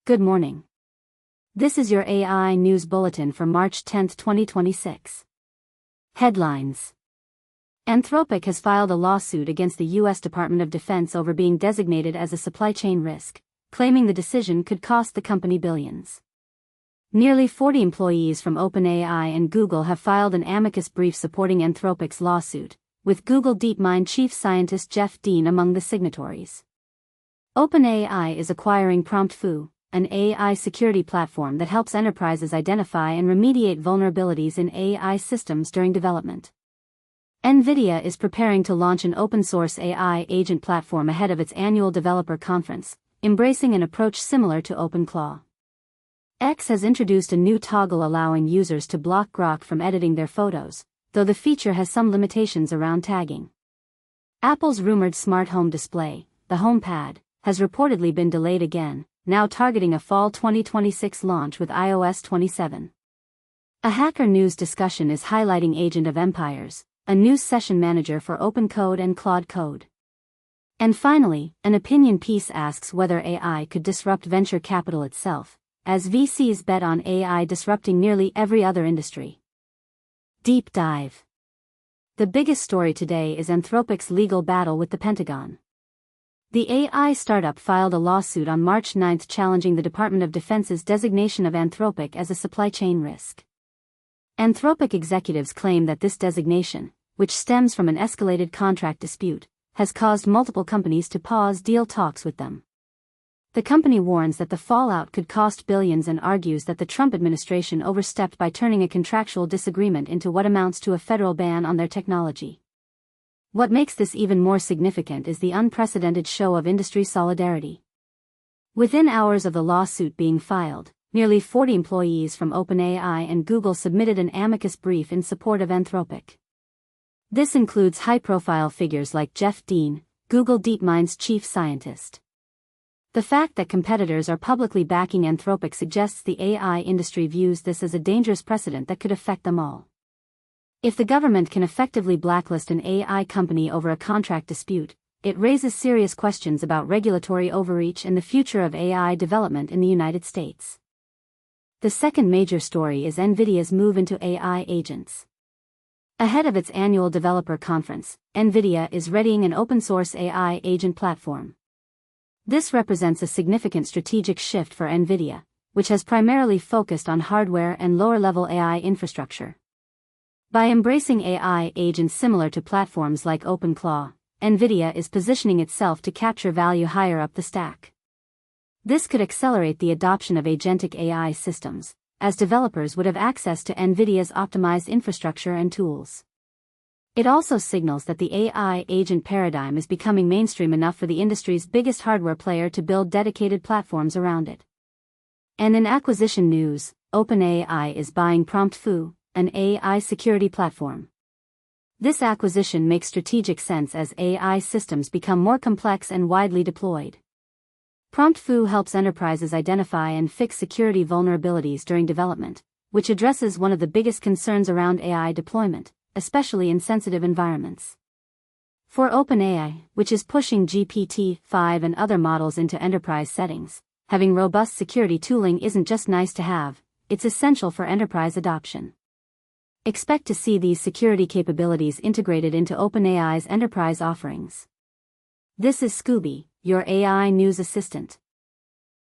Good morning. This is your AI News Bulletin for March 10, 2026. Headlines. Anthropic has filed a lawsuit against the U.S. Department of Defense over being designated as a supply chain risk, claiming the decision could cost the company billions. Nearly 40 employees from OpenAI and Google have filed an amicus brief supporting Anthropic's lawsuit, with Google DeepMind chief scientist Jeff Dean among the signatories. OpenAI is acquiring PromptFu, an AI security platform that helps enterprises identify and remediate vulnerabilities in AI systems during development. Nvidia is preparing to launch an open-source AI agent platform ahead of its annual developer conference, embracing an approach similar to OpenClaw. X has introduced a new toggle allowing users to block Grok from editing their photos, though the feature has some limitations around tagging. Apple's rumored smart home display, the HomePad, has reportedly been delayed again, now targeting a fall 2026 launch with iOS 27. A Hacker News discussion is highlighting Agent of Empires, a news session manager for OpenCode and Claude Code. And finally, an opinion piece asks whether AI could disrupt venture capital itself, as VCs bet on AI disrupting nearly every other industry. Deep dive. The biggest story today is Anthropic's legal battle with the Pentagon. The AI startup filed a lawsuit on March 9 challenging the Department of Defense's designation of Anthropic as a supply chain risk. Anthropic executives claim that this designation, which stems from an escalated contract dispute, has caused multiple companies to pause deal talks with them. The company warns that the fallout could cost billions and argues that the Trump administration overstepped by turning a contractual disagreement into what amounts to a federal ban on their technology. What makes this even more significant is the unprecedented show of industry solidarity. Within hours of the lawsuit being filed, nearly 40 employees from OpenAI and Google submitted an amicus brief in support of Anthropic. This includes high-profile figures like Jeff Dean, Google DeepMind's chief scientist. The fact that competitors are publicly backing Anthropic suggests the AI industry views this as a dangerous precedent that could affect them all. If the government can effectively blacklist an AI company over a contract dispute, it raises serious questions about regulatory overreach and the future of AI development in the United States. The second major story is Nvidia's move into AI agents. Ahead of its annual developer conference, Nvidia is readying an open-source AI agent platform. This represents a significant strategic shift for Nvidia, which has primarily focused on hardware and lower-level AI infrastructure. By embracing AI agents similar to platforms like OpenClaw, Nvidia is positioning itself to capture value higher up the stack. This could accelerate the adoption of agentic AI systems, as developers would have access to Nvidia's optimized infrastructure and tools. It also signals that the AI agent paradigm is becoming mainstream enough for the industry's biggest hardware player to build dedicated platforms around it. And in acquisition news, OpenAI is buying PromptFu, an AI security platform. This acquisition makes strategic sense as AI systems become more complex and widely deployed. PromptFu helps enterprises identify and fix security vulnerabilities during development, which addresses one of the biggest concerns around AI deployment, especially in sensitive environments. For OpenAI, which is pushing GPT-5 and other models into enterprise settings, having robust security tooling isn't just nice to have, it's essential for enterprise adoption. Expect to see these security capabilities integrated into OpenAI's enterprise offerings. This is Scooby, your AI news assistant.